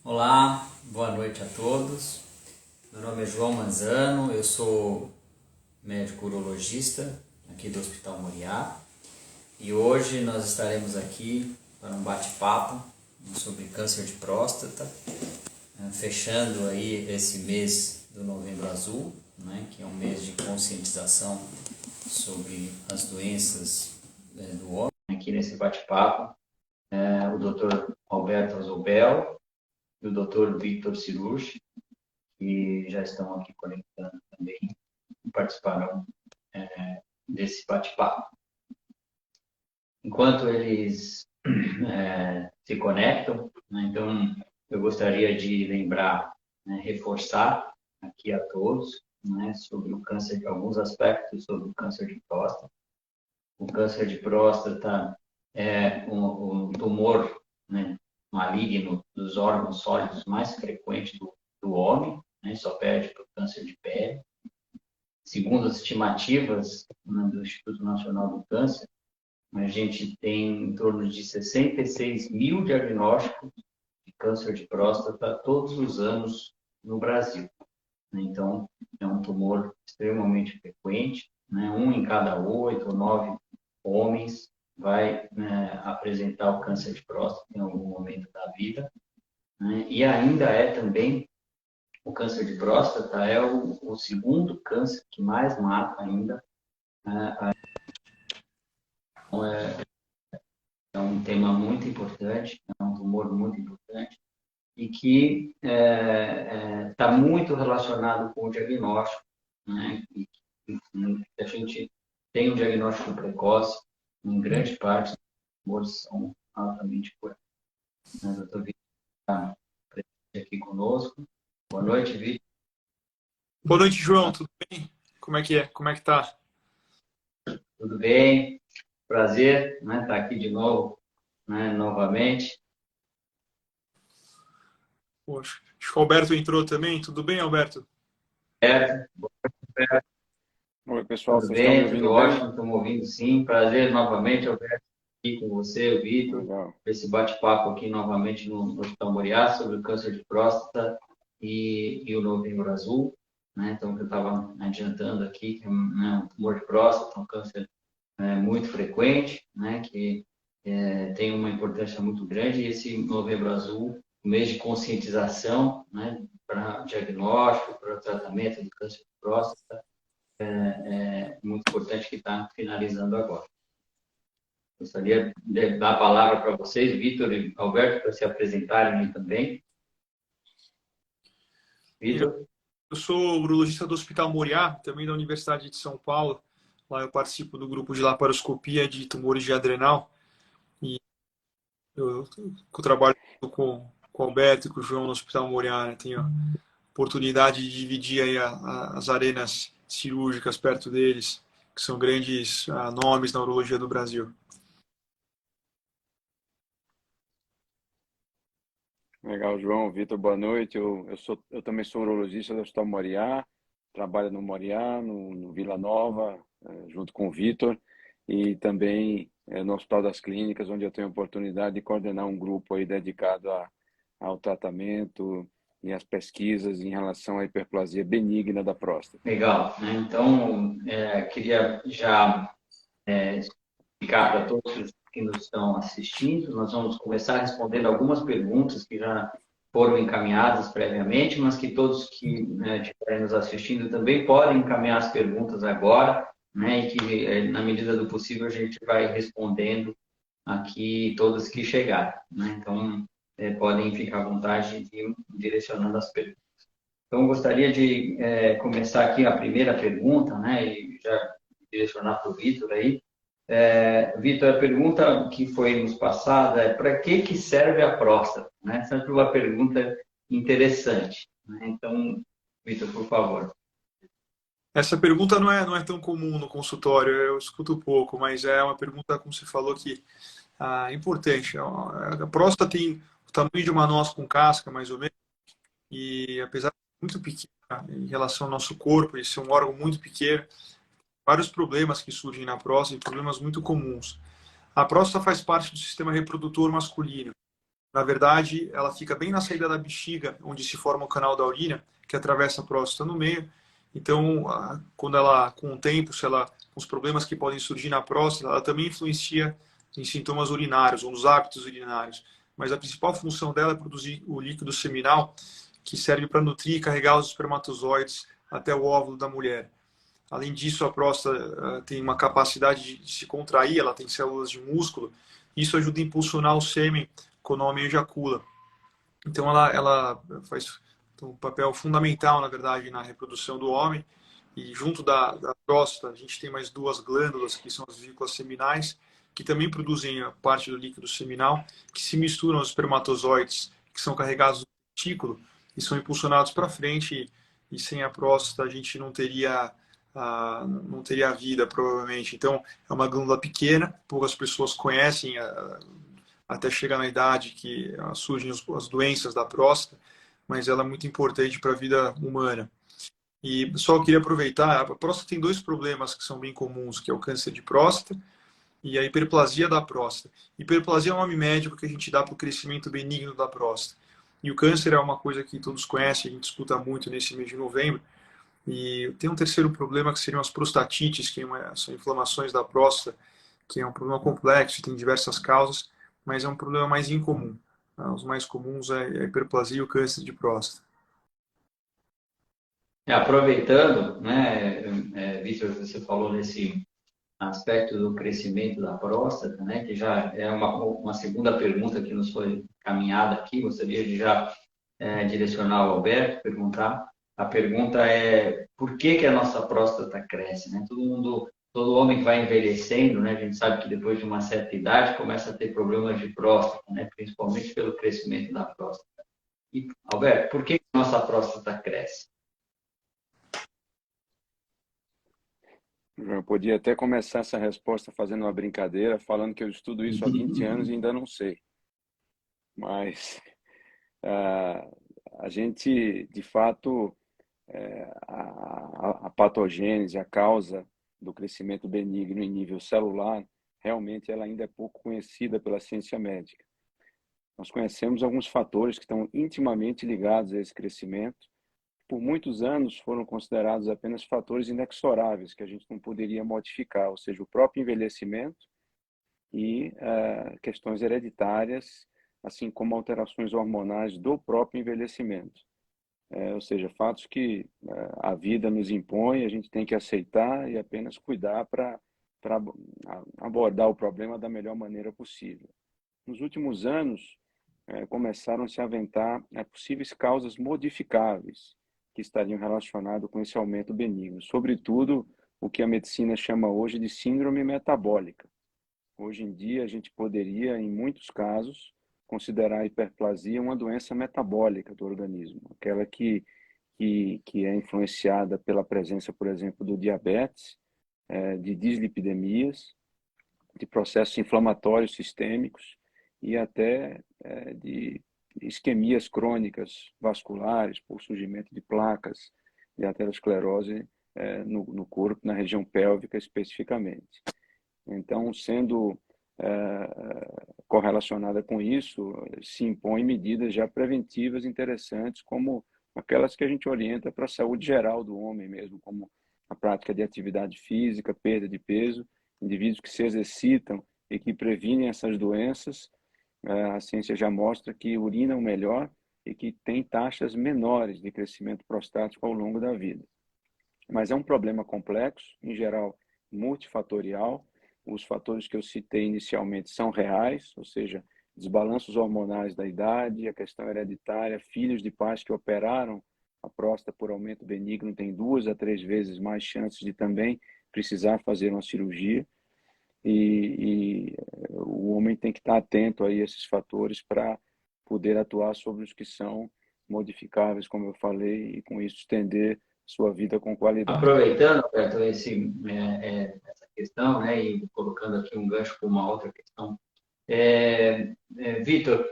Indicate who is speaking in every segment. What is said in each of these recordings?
Speaker 1: Olá, boa noite a todos. Meu nome é João Manzano, eu sou médico urologista aqui do Hospital Moriá e hoje nós estaremos aqui para um bate-papo sobre câncer de próstata, fechando aí esse mês do Novembro Azul, né, que é um mês de conscientização sobre as doenças do homem. Aqui nesse bate-papo, o Dr. Alberto Azobel e o Dr. Victor Cirucci, que já estão aqui conectando também e participarão desse bate-papo. Enquanto eles se conectam, né, então eu gostaria de lembrar, né, reforçar aqui a todos, né, sobre o câncer, alguns aspectos sobre o câncer de próstata. O câncer de próstata é um tumor, né, maligno dos órgãos sólidos mais frequente do homem, né, só perde para o câncer de pele. Segundo as estimativas, né, do Instituto Nacional do Câncer, a gente tem em torno de 66 mil diagnósticos de câncer de próstata todos os anos no Brasil. Então, é um tumor extremamente frequente, né? 1 em cada 8 ou 9 homens vai, né, apresentar o câncer de próstata em algum momento da vida, né? E ainda é também, o câncer de próstata é o segundo câncer que mais mata ainda, né? Então, é um tema muito importante, é um tumor muito importante e que está muito relacionado com o diagnóstico, né? E a gente tem um diagnóstico precoce, em grande parte, os tumores são altamente curados. O doutor Vitor está presente aqui conosco. Boa noite, Vitor.
Speaker 2: Boa noite, João. Tudo bem? Como é que é? Como é que tá?
Speaker 1: Tudo bem? Prazer, né, estar aqui de novo, né, novamente.
Speaker 2: Poxa, acho que o Alberto entrou também. Tudo bem, Alberto?
Speaker 1: Certo?
Speaker 3: Oi, pessoal,
Speaker 1: Tudo
Speaker 3: vocês estão me
Speaker 1: bem, tudo
Speaker 3: ouvindo bem?
Speaker 1: ótimo, estamos ouvindo sim. Prazer novamente, Alberto, aqui com você, o Vitor,
Speaker 3: Legal.
Speaker 1: esse bate-papo aqui novamente no Hospital Moriá sobre o câncer de próstata e o Novembro Azul, né? Então, eu estava adiantando aqui que, né, um tumor de próstata é um câncer muito frequente, né? Que tem uma importância muito grande, e esse Novembro Azul, um mês de conscientização, né, para diagnóstico, para tratamento do câncer de próstata, muito importante, que está finalizando agora. Gostaria de dar a palavra para vocês, Vitor e Alberto, para se apresentarem aí também.
Speaker 2: Legal.
Speaker 1: Vitor?
Speaker 2: Eu sou urologista do Hospital Moriá, também da Universidade de São Paulo. Lá eu participo do grupo de laparoscopia de tumores de adrenal. E eu trabalho com o Alberto e com o João no Hospital Moriá, né? Tenho a oportunidade de dividir aí as arenas cirúrgicas perto deles, que são grandes nomes na urologia do Brasil.
Speaker 3: Legal, João, Vitor, boa noite. Eu também sou urologista do Hospital Moriá, trabalho no Moriá, no Vila Nova, junto com o Vitor, e também no Hospital das Clínicas, onde eu tenho a oportunidade de coordenar um grupo aí dedicado ao tratamento e às pesquisas em relação à hiperplasia benigna da próstata.
Speaker 1: Legal, né? Então, queria já explicar para todos que nos estão assistindo. Nós vamos começar respondendo algumas perguntas que já foram encaminhadas previamente, mas que todos que, né, estiverem nos assistindo também podem encaminhar as perguntas agora, né, e que, na medida do possível, a gente vai respondendo aqui todas que chegarem, né? Então, podem ficar à vontade de ir direcionando as perguntas. Então, eu gostaria de começar aqui a primeira pergunta, né, e já direcionar para o Vitor aí. Vitor, a pergunta que foi nos passada é: para que serve a próstata? Né? Sempre uma pergunta interessante, né? Então, Vitor, por favor.
Speaker 2: Essa pergunta não é tão comum no consultório, eu escuto pouco, mas é uma pergunta, como você falou, que é importante. A próstata tem o tamanho de uma noz com casca, mais ou menos, e apesar de ser muito pequena em relação ao nosso corpo, e ser um órgão muito pequeno, vários problemas que surgem na próstata, e problemas muito comuns. A próstata faz parte do sistema reprodutor masculino. Na verdade, ela fica bem na saída da bexiga, onde se forma o canal da urina, que atravessa a próstata no meio. Então, quando ela, com o tempo, se ela, com os problemas que podem surgir na próstata, ela também influencia em sintomas urinários ou nos hábitos urinários. Mas a principal função dela é produzir o líquido seminal, que serve para nutrir e carregar os espermatozoides até o óvulo da mulher. Além disso, a próstata tem uma capacidade de se contrair, ela tem células de músculo, e isso ajuda a impulsionar o sêmen quando o homem ejacula. Então, ela faz um papel fundamental, na verdade, na reprodução do homem. E junto da próstata, a gente tem mais duas glândulas, que são as vesículas seminais, que também produzem a parte do líquido seminal, que se misturam aos espermatozoides, que são carregados no testículo e são impulsionados para frente. E sem a próstata, a gente não teria vida, provavelmente. Então, é uma glândula pequena, poucas pessoas conhecem, até chegar na idade que surgem as doenças da próstata, mas ela é muito importante para a vida humana. E só queria aproveitar, a próstata tem dois problemas que são bem comuns, que é o câncer de próstata e a hiperplasia da próstata. Hiperplasia é um nome médico que a gente dá para o crescimento benigno da próstata. E o câncer é uma coisa que todos conhecem, a gente escuta muito nesse mês de novembro. E tem um terceiro problema que seriam as prostatites, que são inflamações da próstata, que é um problema complexo, tem diversas causas, mas é um problema mais incomum. Os mais comuns é a hiperplasia e o câncer de próstata.
Speaker 1: Aproveitando, né, Vitor, você falou nesse aspecto do crescimento da próstata, né, que já é uma segunda pergunta que nos foi caminhada aqui, gostaria de já direcionar ao Alberto, perguntar. A pergunta é por que a nossa próstata cresce, né? Todo homem que vai envelhecendo, né, a gente sabe que depois de uma certa idade começa a ter problemas de próstata, né, principalmente pelo crescimento da próstata. E, Alberto, por que a nossa próstata cresce?
Speaker 3: Eu podia até começar essa resposta fazendo uma brincadeira, falando que eu estudo isso há 20 anos e ainda não sei. Mas a gente, de fato, a patogênese, a causa do crescimento benigno em nível celular, realmente ela ainda é pouco conhecida pela ciência médica. Nós conhecemos alguns fatores que estão intimamente ligados a esse crescimento. Por muitos anos foram considerados apenas fatores inexoráveis que a gente não poderia modificar, ou seja, o próprio envelhecimento e questões hereditárias, assim como alterações hormonais do próprio envelhecimento. Ou seja, fatos que a vida nos impõe, a gente tem que aceitar e apenas cuidar para abordar o problema da melhor maneira possível. Nos últimos anos, começaram a se aventar possíveis causas modificáveis que estariam relacionadas com esse aumento benigno, sobretudo o que a medicina chama hoje de síndrome metabólica. Hoje em dia, a gente poderia, em muitos casos, considerar a hiperplasia uma doença metabólica do organismo, aquela que é influenciada pela presença, por exemplo, do diabetes, de dislipidemias, de processos inflamatórios sistêmicos e até de isquemias crônicas vasculares por surgimento de placas de aterosclerose no corpo, na região pélvica especificamente. Então, sendo correlacionada com isso, se impõem medidas já preventivas interessantes, como aquelas que a gente orienta para a saúde geral do homem mesmo, como a prática de atividade física, perda de peso, indivíduos que se exercitam e que previnem essas doenças. A ciência já mostra que urinam melhor e que tem taxas menores de crescimento prostático ao longo da vida. Mas é um problema complexo, em geral multifatorial. Os fatores que eu citei inicialmente são reais, ou seja, desbalanços hormonais da idade, a questão hereditária, filhos de pais que operaram a próstata por aumento benigno têm 2 a 3 vezes mais chances de também precisar fazer uma cirurgia. E o homem tem que estar atento a esses fatores para poder atuar sobre os que são modificáveis, como eu falei, e com isso estender sua vida com qualidade.
Speaker 1: Aproveitando, Alberto, essa questão, né, e colocando aqui um gancho para uma outra questão, Vitor,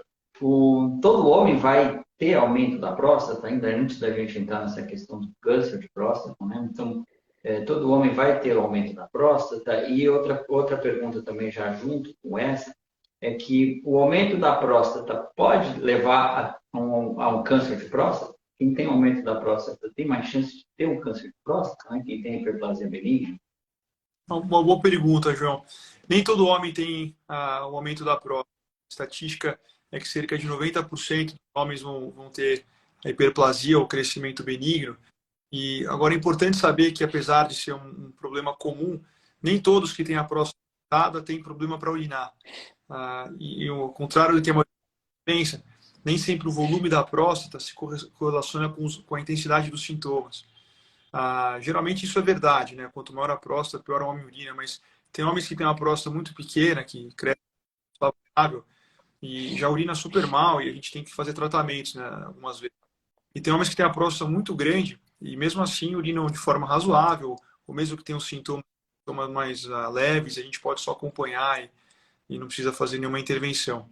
Speaker 1: todo homem vai ter aumento da próstata, ainda antes da gente entrar nessa questão do câncer de próstata, né? Então, todo homem vai ter aumento da próstata. E outra pergunta também já junto com essa, é que o aumento da próstata pode levar a um câncer de próstata. Quem tem aumento da próstata tem mais chance de ter um câncer de próstata, né? Quem tem hiperplasia benigna.
Speaker 2: Uma boa pergunta, João. Nem todo homem tem o aumento da próstata. A estatística é que cerca de 90% dos homens vão ter a hiperplasia ou crescimento benigno. E agora é importante saber que, apesar de ser um problema comum, nem todos que têm a próstata têm problema para urinar. E ao contrário do que a maioria pensa, nem sempre o volume da próstata se correlaciona com a intensidade dos sintomas. Geralmente isso é verdade, né? Quanto maior a próstata, pior o homem urina, mas tem homens que têm uma próstata muito pequena, que cresce saudável, e já urina super mal, e a gente tem que fazer tratamentos, né, algumas vezes. E tem homens que têm a próstata muito grande, e mesmo assim urinam de forma razoável, ou mesmo que tenham sintomas mais leves, a gente pode só acompanhar e não precisa fazer nenhuma intervenção.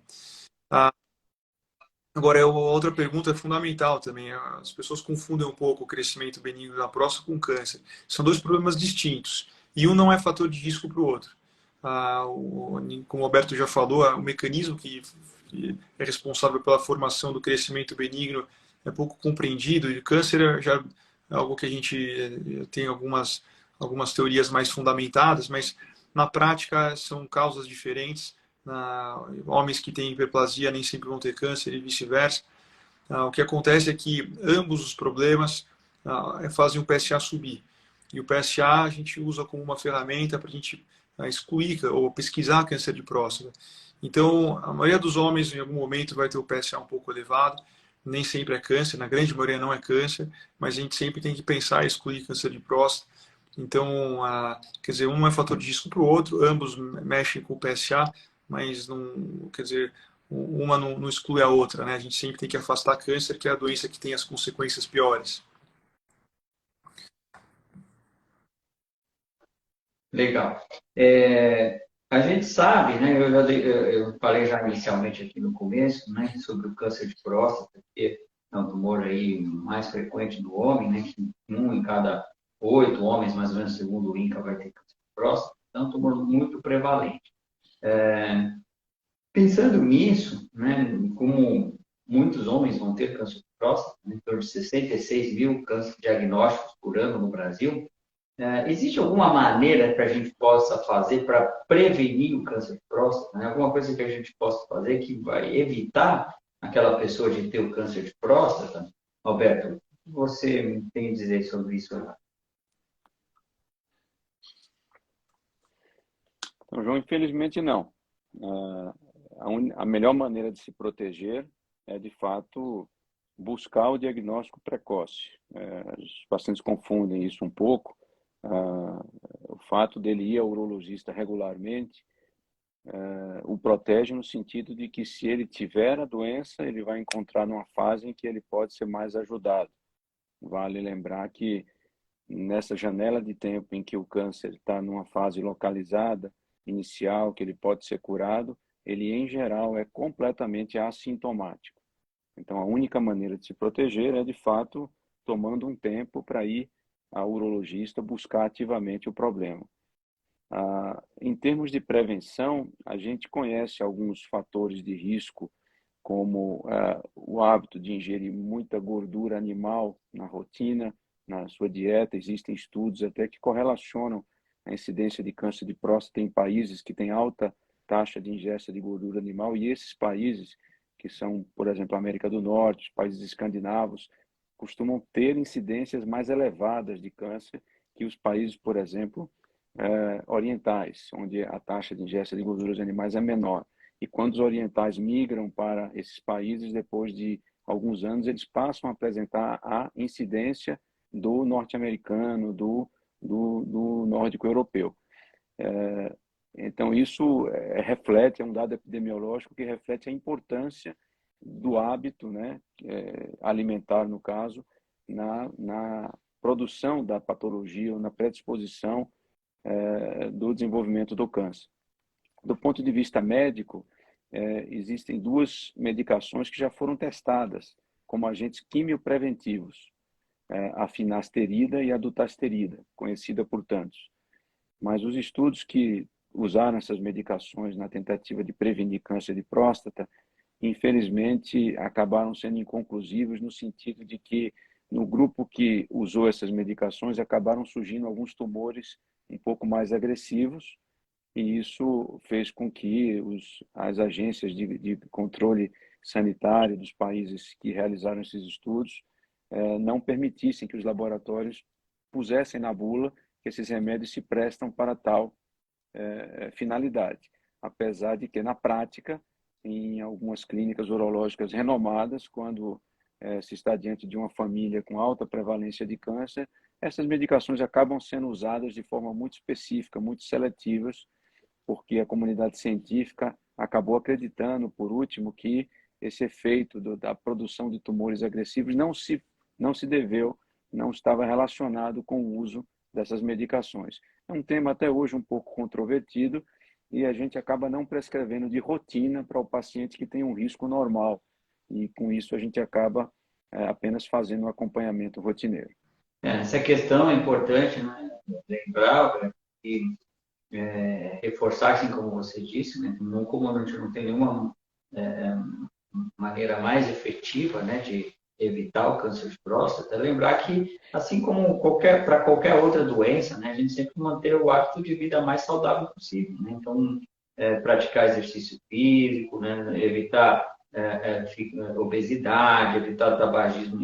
Speaker 2: Agora, outra pergunta fundamental também. As pessoas confundem um pouco o crescimento benigno da próstata com câncer. São dois problemas distintos. E um não é fator de risco para o outro. Como o Alberto já falou, o mecanismo que é responsável pela formação do crescimento benigno é pouco compreendido. E o câncer já é algo que a gente tem algumas teorias mais fundamentadas, mas na prática são causas diferentes. Homens que têm hiperplasia nem sempre vão ter câncer e vice-versa. O que acontece é que ambos os problemas fazem o PSA subir. E o PSA a gente usa como uma ferramenta para a gente excluir ou pesquisar câncer de próstata. Então, a maioria dos homens em algum momento vai ter o PSA um pouco elevado, nem sempre é câncer, na grande maioria não é câncer, mas a gente sempre tem que pensar em excluir câncer de próstata. Então, quer dizer, um é fator de risco para o outro, ambos mexem com o PSA, mas não, quer dizer, uma não exclui a outra, né? A gente sempre tem que afastar câncer, que é a doença que tem as consequências piores.
Speaker 1: Legal. A gente sabe, né? Eu falei já inicialmente aqui no começo, né, sobre o câncer de próstata, que é um tumor aí mais frequente do homem, né? Que 1 em cada 8 homens, mais ou menos, segundo o INCA, vai ter câncer de próstata. Então, é um tumor muito prevalente. Pensando nisso, né, como muitos homens vão ter câncer de próstata, em torno de 66 mil câncer diagnósticos por ano no Brasil, existe alguma maneira que a gente possa fazer para prevenir o câncer de próstata? Né? Alguma coisa que a gente possa fazer que vai evitar aquela pessoa de ter o câncer de próstata? Alberto, o que você tem a dizer sobre isso?
Speaker 3: Então, João, infelizmente não. A melhor maneira de se proteger é, de fato, buscar o diagnóstico precoce. Os pacientes confundem isso um pouco. O fato dele ir ao urologista regularmente o protege no sentido de que, se ele tiver a doença, ele vai encontrar numa fase em que ele pode ser mais ajudado. Vale lembrar que nessa janela de tempo em que o câncer está numa fase localizada, inicial, que ele pode ser curado, ele, em geral, é completamente assintomático. Então, a única maneira de se proteger é, de fato, tomando um tempo para ir ao urologista buscar ativamente o problema. Em termos de prevenção, a gente conhece alguns fatores de risco, como o hábito de ingerir muita gordura animal na rotina, na sua dieta. Existem estudos até que correlacionam a incidência de câncer de próstata em países que têm alta taxa de ingesta de gordura animal, e esses países, que são, por exemplo, a América do Norte, os países escandinavos, costumam ter incidências mais elevadas de câncer que os países, por exemplo, orientais, onde a taxa de ingesta de gorduras animais é menor. E quando os orientais migram para esses países, depois de alguns anos, eles passam a apresentar a incidência do norte-americano, do nórdico europeu. Então, isso reflete, é um dado epidemiológico que reflete a importância do hábito, né, alimentar, no caso, na produção da patologia ou na predisposição do desenvolvimento do câncer. Do ponto de vista médico, existem duas medicações que já foram testadas como agentes quimiopreventivos, a finasterida e a dutasterida, conhecida por tantos. Mas os estudos que usaram essas medicações na tentativa de prevenir câncer de próstata, infelizmente, acabaram sendo inconclusivos no sentido de que, no grupo que usou essas medicações, acabaram surgindo alguns tumores um pouco mais agressivos, e isso fez com que as agências de controle sanitário dos países que realizaram esses estudos não permitissem que os laboratórios pusessem na bula que esses remédios se prestam para tal finalidade, apesar de que, na prática, em algumas clínicas urológicas renomadas, quando se está diante de uma família com alta prevalência de câncer, essas medicações acabam sendo usadas de forma muito específica, muito seletivas, porque a comunidade científica acabou acreditando, por último, que esse efeito da produção de tumores agressivos não se deveu, não estava relacionado com o uso dessas medicações. É um tema até hoje um pouco controvertido e a gente acaba não prescrevendo de rotina para o paciente que tem um risco normal. E com isso a gente acaba apenas fazendo um acompanhamento rotineiro.
Speaker 1: Essa questão é importante, né? Lembrar e reforçar, assim como você disse, né? Como a gente não tem nenhuma maneira mais efetiva, né, de evitar o câncer de próstata, lembrar que, assim como para qualquer outra doença, né, a gente sempre manter o hábito de vida mais saudável possível, né? Então, praticar exercício físico, né, evitar obesidade, evitar tabagismo,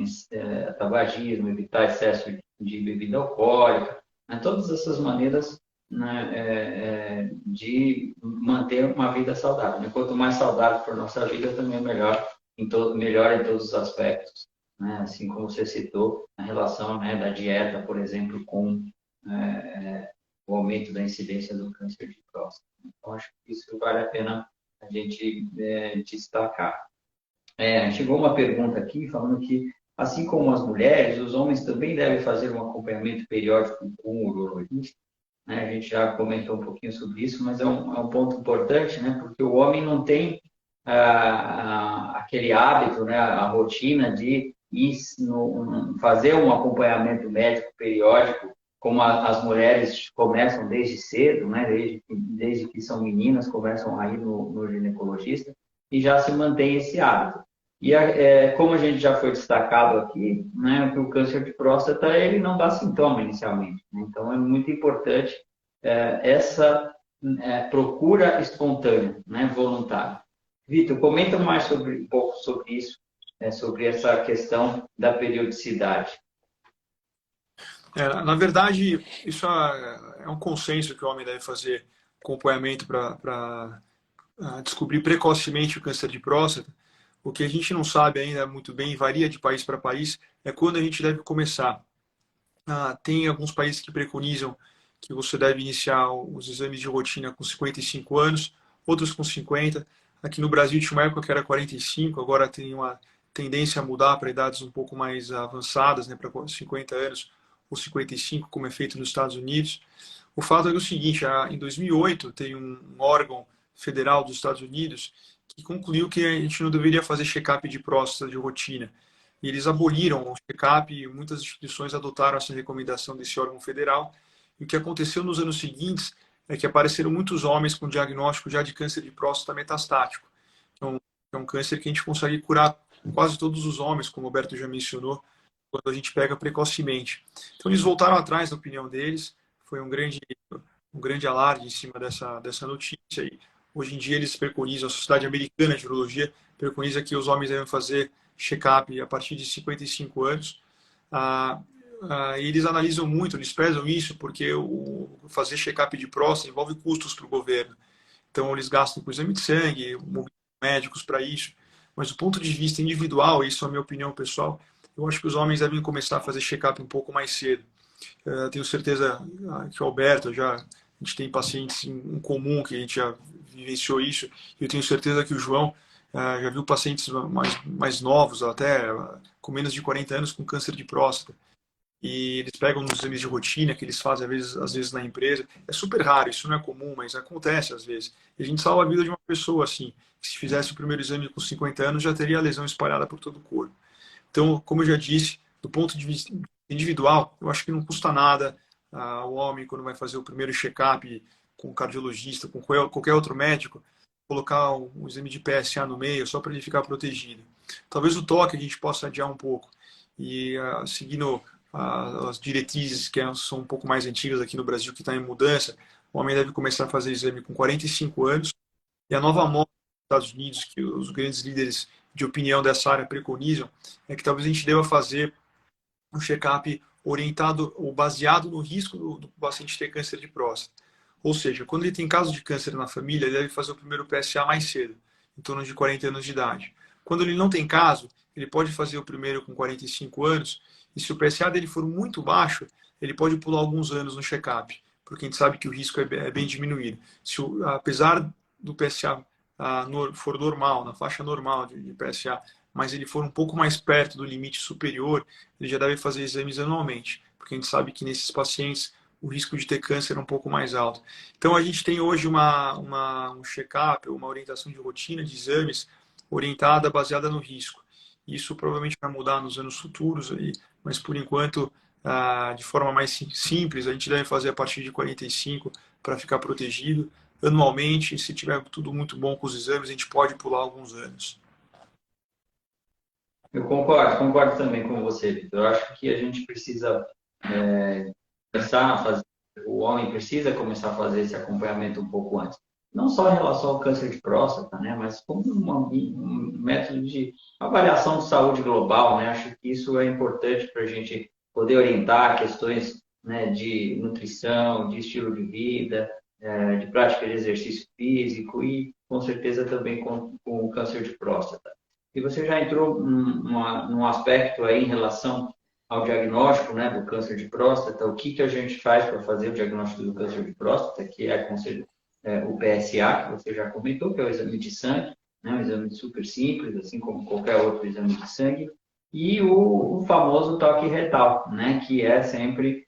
Speaker 1: evitar excesso de bebida alcoólica, né? Todas essas maneiras, né, de manter uma vida saudável, né? Quanto mais saudável for nossa vida, também melhor em todos os aspectos, né? Assim como você citou, a relação, né, da dieta, por exemplo, com o aumento da incidência do câncer de próstata. Então, acho que isso vale a pena a gente destacar. Chegou uma pergunta aqui falando que, assim como as mulheres, os homens também devem fazer um acompanhamento periódico com o urologista. A gente já comentou um pouquinho sobre isso, mas é um ponto importante, né? Porque o homem não tem aquele hábito, né? A rotina de fazer um acompanhamento médico periódico, como as mulheres começam desde cedo, né? Desde que são meninas, começam a ir no ginecologista e já se mantém esse hábito. E como a gente já foi destacado aqui, né, que o câncer de próstata ele não dá sintoma inicialmente, né? Então é muito importante essa procura espontânea, né, voluntária. Vitor, comenta mais um pouco sobre isso, sobre essa questão da periodicidade.
Speaker 2: Na verdade, isso é um consenso que o homem deve fazer acompanhamento para descobrir precocemente o câncer de próstata. O que a gente não sabe ainda muito bem, varia de país para país, é quando a gente deve começar. Tem alguns países que preconizam que você deve iniciar os exames de rotina com 55 anos, outros com 50. Aqui no Brasil tinha uma época que era 45, agora tem uma tendência a mudar para idades um pouco mais avançadas, né, para 50 anos ou 55, como é feito nos Estados Unidos. O fato é o seguinte, em 2008 tem um órgão federal dos Estados Unidos que concluiu que a gente não deveria fazer check-up de próstata de rotina. E eles aboliram o check-up e muitas instituições adotaram essa recomendação desse órgão federal. E o que aconteceu nos anos seguintes é que apareceram muitos homens com diagnóstico já de câncer de próstata metastático. Então, é um câncer que a gente consegue curar quase todos os homens, como o Roberto já mencionou, quando a gente pega precocemente. Então, eles voltaram atrás, na opinião deles. Foi um grande alarde em cima dessa notícia. E hoje em dia eles preconizam, a Sociedade Americana de Urologia preconiza que os homens devem fazer check-up a partir de 55 anos. Eles analisam muito, eles prezam isso, porque fazer check-up de próstata envolve custos para o governo. Então eles gastam com exame de sangue, médicos para isso. Mas do ponto de vista individual, isso é a minha opinião pessoal, eu acho que os homens devem começar a fazer check-up um pouco mais cedo. Tenho certeza que o Alberto a gente tem pacientes em comum que a gente já vivenciou isso. E eu tenho certeza que o João já viu pacientes mais novos, até com menos de 40 anos, com câncer de próstata. E eles pegam nos exames de rotina que eles fazem às vezes na empresa. É super raro, isso não é comum, mas acontece às vezes. E a gente salva a vida de uma pessoa assim, que se fizesse o primeiro exame com 50 anos já teria a lesão espalhada por todo o corpo. Então, como eu já disse, do ponto de vista individual, eu acho que não custa nada o homem, quando vai fazer o primeiro check-up com o cardiologista, com qualquer outro médico, colocar um exame de PSA no meio, só para ele ficar protegido. Talvez o toque a gente possa adiar um pouco. E seguindo as diretrizes que são um pouco mais antigas aqui no Brasil, que está em mudança, o homem deve começar a fazer exame com 45 anos. E a nova moda dos Estados Unidos, que os grandes líderes de opinião dessa área preconizam, é que talvez a gente deva fazer um check-up orientado ou baseado no risco do paciente ter câncer de próstata. Ou seja, quando ele tem caso de câncer na família, ele deve fazer o primeiro PSA mais cedo, em torno de 40 anos de idade. Quando ele não tem caso, ele pode fazer o primeiro com 45 anos, e se o PSA dele for muito baixo, ele pode pular alguns anos no check-up, porque a gente sabe que o risco é bem diminuído. Apesar do PSA for normal, na faixa normal de PSA, mas ele for um pouco mais perto do limite superior, ele já deve fazer exames anualmente, porque a gente sabe que nesses pacientes o risco de ter câncer é um pouco mais alto. Então a gente tem hoje um check-up, uma orientação de rotina de exames orientada, baseada no risco. Isso provavelmente vai mudar nos anos futuros, mas por enquanto, de forma mais simples, a gente deve fazer a partir de 45 para ficar protegido anualmente. Se tiver tudo muito bom com os exames, a gente pode pular alguns anos.
Speaker 1: Eu concordo também com você, Vitor. Eu acho que a gente precisa começar a fazer, o homem precisa começar a fazer esse acompanhamento um pouco antes. Não só em relação ao câncer de próstata, né, mas como um método de avaliação de saúde global, né? Acho que isso é importante para a gente poder orientar questões, né, de nutrição, de estilo de vida, de prática de exercício físico e, com certeza, também com o câncer de próstata. E você já entrou num aspecto aí em relação ao diagnóstico, né, do câncer de próstata, o que a gente faz para fazer o diagnóstico do câncer de próstata, que é o PSA, que você já comentou, que é o exame de sangue, né, um exame super simples, assim como qualquer outro exame de sangue, e o famoso toque retal, né, que é sempre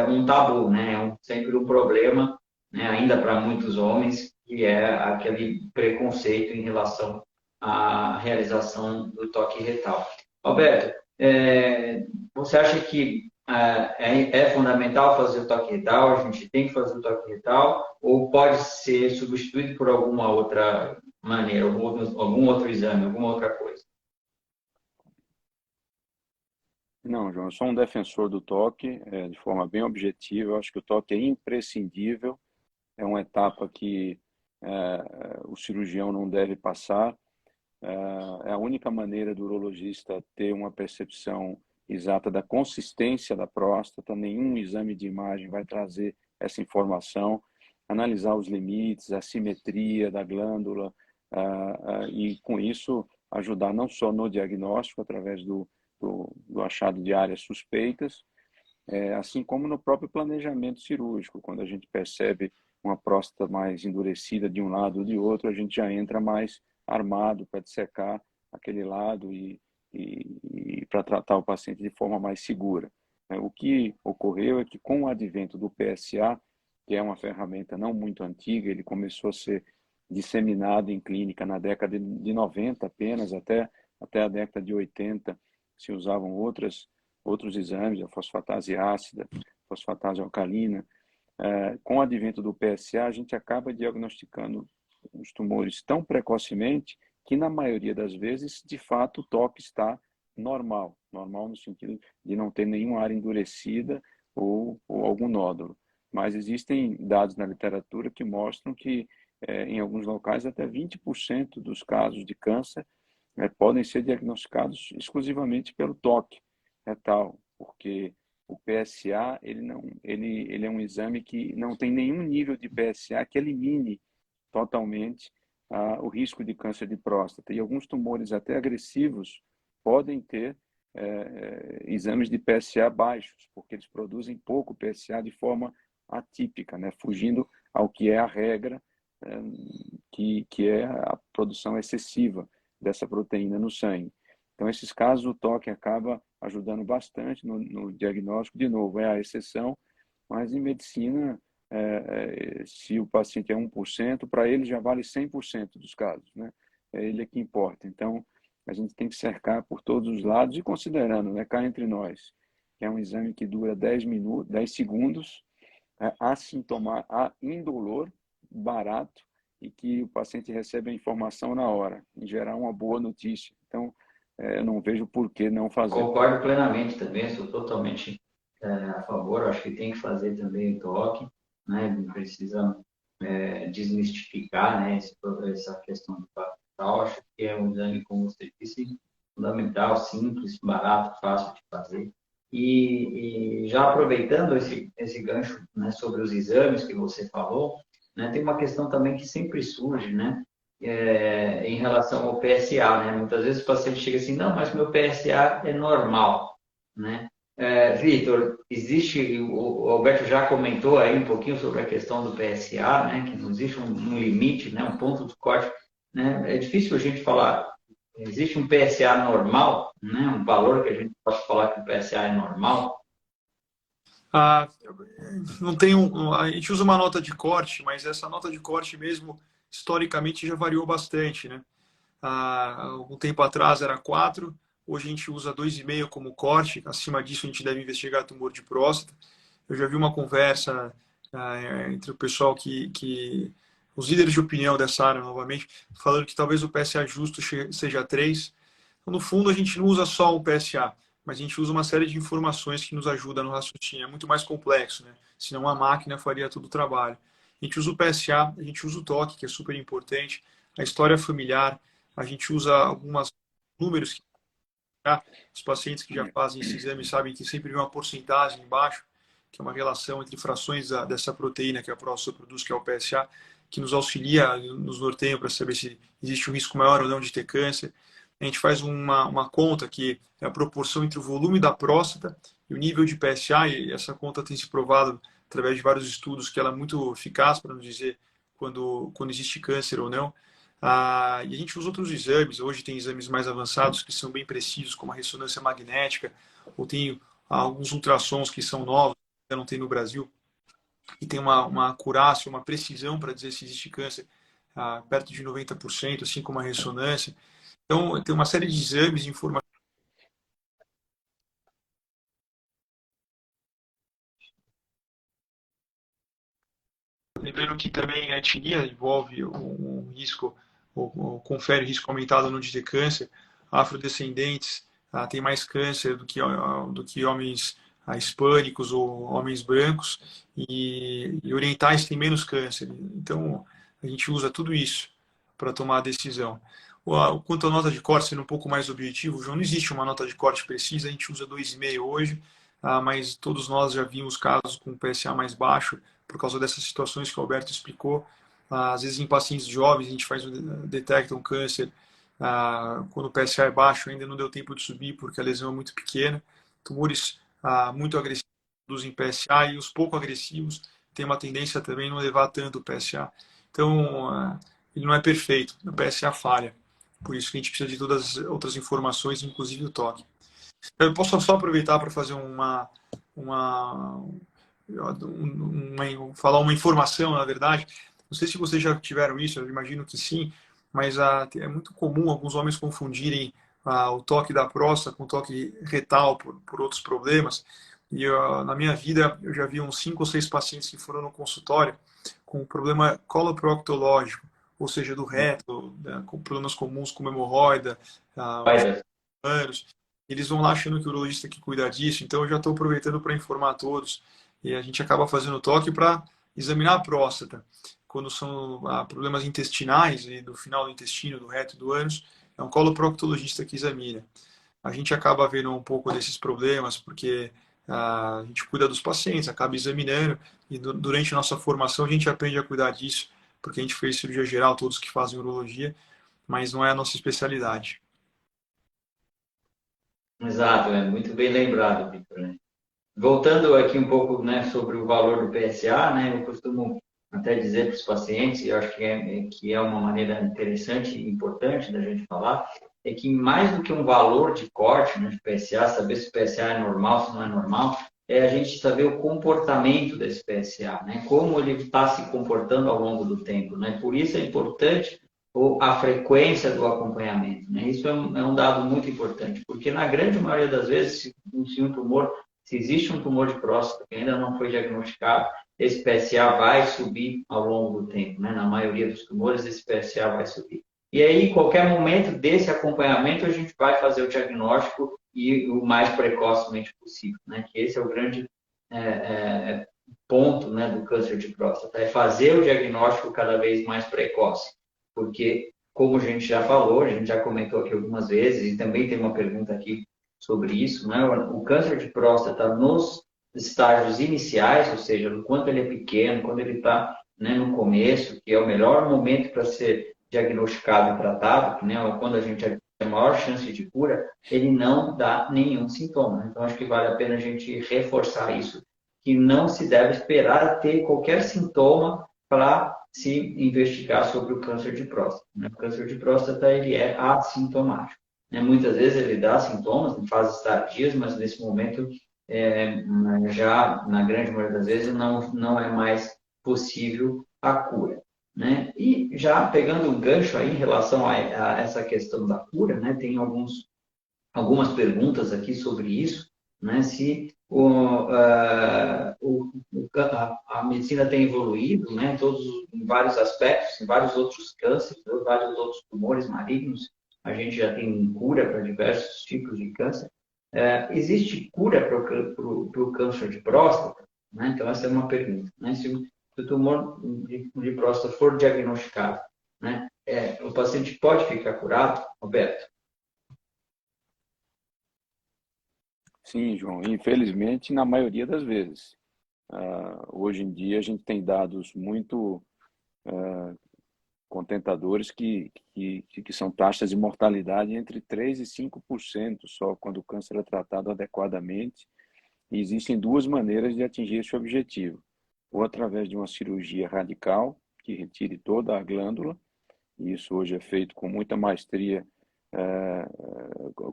Speaker 1: um tabu, né, sempre um problema, né, ainda para muitos homens, que é aquele preconceito em relação à realização do toque retal. Alberto, você acha que é fundamental fazer o toque retal? A gente tem que fazer o toque retal? Ou pode ser substituído por alguma outra maneira, algum outro exame, alguma outra coisa?
Speaker 3: Não, João, eu sou um defensor do toque, de forma bem objetiva. Eu acho que o toque é imprescindível, é uma etapa que o cirurgião não deve passar. É a única maneira do urologista ter uma percepção exata da consistência da próstata. Nenhum exame de imagem vai trazer essa informação. Analisar os limites, a simetria da glândula e, com isso, ajudar não só no diagnóstico, através do achado de áreas suspeitas, assim como no próprio planejamento cirúrgico. Quando a gente percebe uma próstata mais endurecida de um lado ou de outro, a gente já entra mais armado para dissecar aquele lado e para tratar o paciente de forma mais segura. O que ocorreu é que, com o advento do PSA, que é uma ferramenta não muito antiga, ele começou a ser disseminado em clínica na década de 90 apenas, até a década de 80 se usavam outros exames, a fosfatase ácida, fosfatase alcalina. Com o advento do PSA, a gente acaba diagnosticando os tumores tão precocemente que, na maioria das vezes, de fato, o toque está normal no sentido de não ter nenhuma área endurecida ou algum nódulo. Mas existem dados na literatura que mostram que, em alguns locais, até 20% dos casos de câncer podem ser diagnosticados exclusivamente pelo toque retal, porque o PSA ele é um exame que não tem nenhum nível de PSA que elimine totalmente o risco de câncer de próstata. E alguns tumores até agressivos podem ter exames de PSA baixos, porque eles produzem pouco PSA de forma atípica, né? Fugindo ao que é a regra, que é a produção excessiva dessa proteína no sangue. Então, esses casos, o toque acaba ajudando bastante no diagnóstico. De novo, é a exceção, mas em medicina, se o paciente é 1%, para ele já vale 100% dos casos, né? É ele que importa. Então, a gente tem que cercar por todos os lados e considerando, né, cá entre nós, que é um exame que dura 10 segundos, indolor, barato e que o paciente recebe a informação na hora, em geral uma boa notícia. Então, eu não vejo por que não fazer.
Speaker 1: Concordo plenamente também, sou totalmente a favor, acho que tem que fazer também o toque, né? Precisa desmistificar, né, essa questão do capital. Acho que é um exame, como você disse, fundamental, simples, barato, fácil de fazer. E já aproveitando esse gancho, né, sobre os exames que você falou, né, tem uma questão também que sempre surge, né, em relação ao PSA, né? Muitas vezes o paciente chega assim, não, mas meu PSA é normal, né? Vitor, existe, o Alberto já comentou aí um pouquinho sobre a questão do PSA, né? Que não existe um limite, né? Um ponto de corte, né? É difícil a gente falar, existe um PSA normal, né? Um valor que a gente possa falar que o PSA é normal.
Speaker 2: Ah, não tem a gente usa uma nota de corte, mas essa nota de corte mesmo, historicamente, já variou bastante, né? Um tempo atrás era 4, hoje a gente usa 2,5 como corte, acima disso a gente deve investigar tumor de próstata. Eu já vi uma conversa entre o pessoal os líderes de opinião dessa área, novamente, falando que talvez o PSA justo seja 3. Então, no fundo, a gente não usa só o PSA, mas a gente usa uma série de informações que nos ajudam no raciocínio. É muito mais complexo, né? Senão a máquina faria todo o trabalho. A gente usa o PSA, a gente usa o toque, que é super importante, a história familiar, a gente usa alguns números que os pacientes que já fazem esse exame sabem que sempre vem uma porcentagem embaixo, que é uma relação entre frações dessa proteína que a próstata produz, que é o PSA, que nos auxilia, nos norteia para saber se existe um risco maior ou não de ter câncer. A gente faz uma conta que é a proporção entre o volume da próstata e o nível de PSA, e essa conta tem se provado através de vários estudos que ela é muito eficaz para nos dizer quando existe câncer ou não. E a gente usa outros exames, hoje tem exames mais avançados que são bem precisos, como a ressonância magnética, ou tem alguns ultrassons que são novos, que não tem no Brasil, e tem uma acurácia, uma precisão para dizer se existe câncer perto de 90%, assim como a ressonância. Então, tem uma série de exames e informações. Lembrando que também a etnia envolve um risco, ou confere risco aumentado no de câncer. Afrodescendentes têm mais câncer do que homens hispânicos ou homens brancos, e orientais têm menos câncer. Então, a gente usa tudo isso para tomar a decisão. Quanto à nota de corte, sendo um pouco mais objetivo, João, não existe uma nota de corte precisa, a gente usa 2,5 hoje, mas todos nós já vimos casos com PSA mais baixo, por causa dessas situações que o Alberto explicou. Às vezes, em pacientes jovens, a gente detecta um câncer quando o PSA é baixo, ainda não deu tempo de subir porque a lesão é muito pequena. Tumores muito agressivos produzem PSA, e os pouco agressivos têm uma tendência também a não levar tanto o PSA. Então, ele não é perfeito, o PSA falha. Por isso que a gente precisa de todas as outras informações, inclusive o toque. Eu posso só aproveitar para fazer falar uma informação, na verdade. Não sei se vocês já tiveram isso, eu imagino que sim, mas é muito comum alguns homens confundirem o toque da próstata com o toque retal por outros problemas. E na minha vida, eu já vi uns 5 ou 6 pacientes que foram no consultório com problema coloproctológico, ou seja, do reto, né, com problemas comuns como hemorroida, anos. Eles vão lá achando que o urologista que cuida disso, então eu já estou aproveitando para informar a todos. E a gente acaba fazendo toque para examinar a próstata. Quando são problemas intestinais e do final do intestino, do reto e do ânus, é um coloproctologista que examina. A gente acaba vendo um pouco desses problemas porque a gente cuida dos pacientes, acaba examinando, e durante a nossa formação a gente aprende a cuidar disso, porque a gente fez cirurgia geral, todos que fazem urologia, mas não é a nossa especialidade.
Speaker 1: Exato, é muito bem lembrado, Victor, né? Voltando aqui um pouco, né, sobre o valor do PSA, né, eu costumo até dizer para os pacientes, e eu acho que é uma maneira interessante e importante da gente falar, é que mais do que um valor de corte, né, de PSA, saber se o PSA é normal, se não é normal, é a gente saber o comportamento desse PSA, né, como ele está se comportando ao longo do tempo, né, por isso é importante a frequência do acompanhamento, né, isso é um dado muito importante, porque na grande maioria das vezes, se existe um tumor de próstata que ainda não foi diagnosticado, esse PSA vai subir ao longo do tempo, né? Na maioria dos tumores, esse PSA vai subir. E aí, em qualquer momento desse acompanhamento, a gente vai fazer o diagnóstico e o mais precocemente possível, né? Que esse é o grande ponto, né, do câncer de próstata, é fazer o diagnóstico cada vez mais precoce, porque, como a gente já falou, a gente já comentou aqui algumas vezes, e também tem uma pergunta aqui sobre isso, né? O câncer de próstata nos estágios iniciais, ou seja, no quanto ele é pequeno, quando ele está, né, no começo, que é o melhor momento para ser diagnosticado e tratado, né, quando a gente tem a maior chance de cura, ele não dá nenhum sintoma. Então, acho que vale a pena a gente reforçar isso, que não se deve esperar ter qualquer sintoma para se investigar sobre o câncer de próstata. O câncer de próstata, ele é assintomático. Muitas vezes ele dá sintomas em fases tardias, mas nesse momento, já na grande maioria das vezes, não é mais possível a cura. Né? E já pegando um gancho aí em relação a essa questão da cura, né? Tem algumas perguntas aqui sobre isso, né? Se a medicina tem evoluído, né? Em vários aspectos, em vários outros cânceres, vários outros tumores malignos, a gente já tem cura para diversos tipos de câncer. Existe cura para o câncer de próstata? Né? Então, essa é uma pergunta. Né? Se o tumor de próstata for diagnosticado, né? O paciente pode ficar curado, Roberto?
Speaker 3: Sim, João. Infelizmente, na maioria das vezes. Hoje em dia, a gente tem dados muito contentadores que são taxas de mortalidade entre 3% e 5% só quando o câncer é tratado adequadamente. E existem duas maneiras de atingir esse objetivo. Ou através de uma cirurgia radical, que retire toda a glândula, e isso hoje é feito com muita maestria,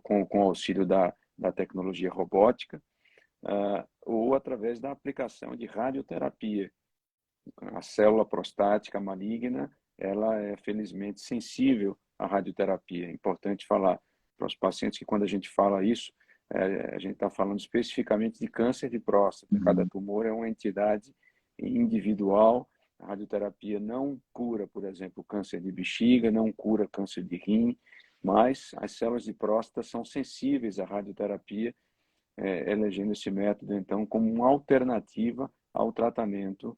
Speaker 3: com o auxílio da tecnologia robótica, ou através da aplicação de radioterapia. A célula prostática maligna, ela é felizmente sensível à radioterapia. É importante falar para os pacientes que quando a gente fala isso, a gente está falando especificamente de câncer de próstata. Cada tumor é uma entidade individual. A radioterapia não cura, por exemplo, câncer de bexiga, não cura câncer de rim, mas as células de próstata são sensíveis à radioterapia, elegendo esse método, então, como uma alternativa ao tratamento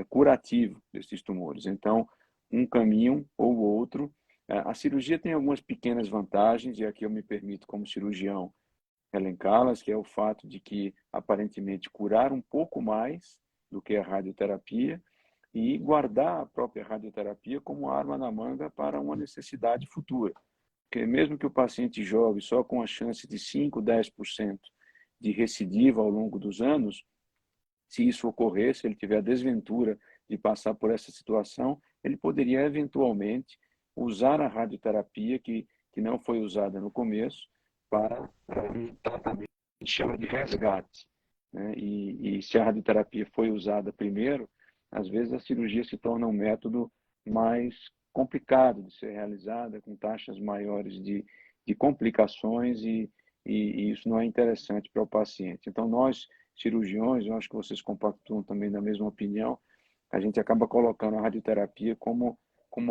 Speaker 3: curativo desses tumores. Então, um caminho ou outro. A cirurgia tem algumas pequenas vantagens, e aqui eu me permito, como cirurgião, elencá-las, que é o fato de que, aparentemente, curar um pouco mais do que a radioterapia e guardar a própria radioterapia como arma na manga para uma necessidade futura. Porque mesmo que o paciente jogue só com a chance de 5, 10% de recidiva ao longo dos anos, se isso ocorrer, se ele tiver a desventura de passar por essa situação, ele poderia eventualmente usar a radioterapia que não foi usada no começo para um tratamento que a gente chama de resgate. Né? E se a radioterapia foi usada primeiro, às vezes a cirurgia se torna um método mais complicado de ser realizada, com taxas maiores de complicações, e isso não é interessante para o paciente. Então, nós, cirurgiões, eu acho que vocês compactuam também da mesma opinião, a gente acaba colocando a radioterapia como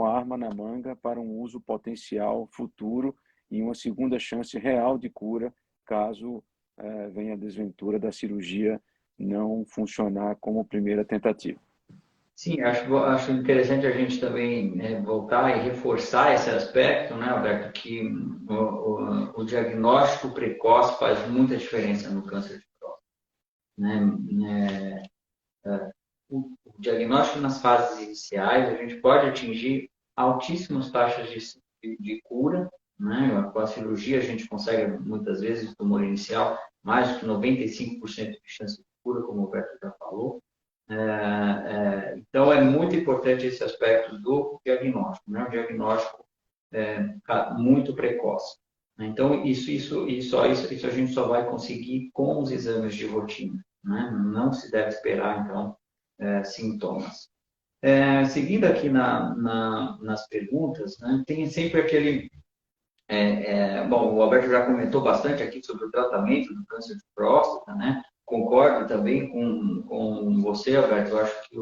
Speaker 3: arma na manga para um uso potencial futuro e uma segunda chance real de cura, caso venha a desventura da cirurgia não funcionar como primeira tentativa.
Speaker 1: Sim, acho interessante a gente também voltar e reforçar esse aspecto, né, Alberto, que o diagnóstico precoce faz muita diferença no câncer de próstata. Né? O diagnóstico nas fases iniciais, a gente pode atingir altíssimas taxas de cura, né? Com a cirurgia a gente consegue, muitas vezes, o tumor inicial, mais do que 95% de chance de cura, como o Alberto já falou. Então, é muito importante esse aspecto do diagnóstico, né? O diagnóstico muito precoce. Então, isso a gente só vai conseguir com os exames de rotina, né? Não se deve esperar, então, sintomas. Seguindo aqui nas perguntas, né? Tem sempre aquele... bom, o Alberto já comentou bastante aqui sobre o tratamento do câncer de próstata, né? concordo também com você, Alberto. Eu acho que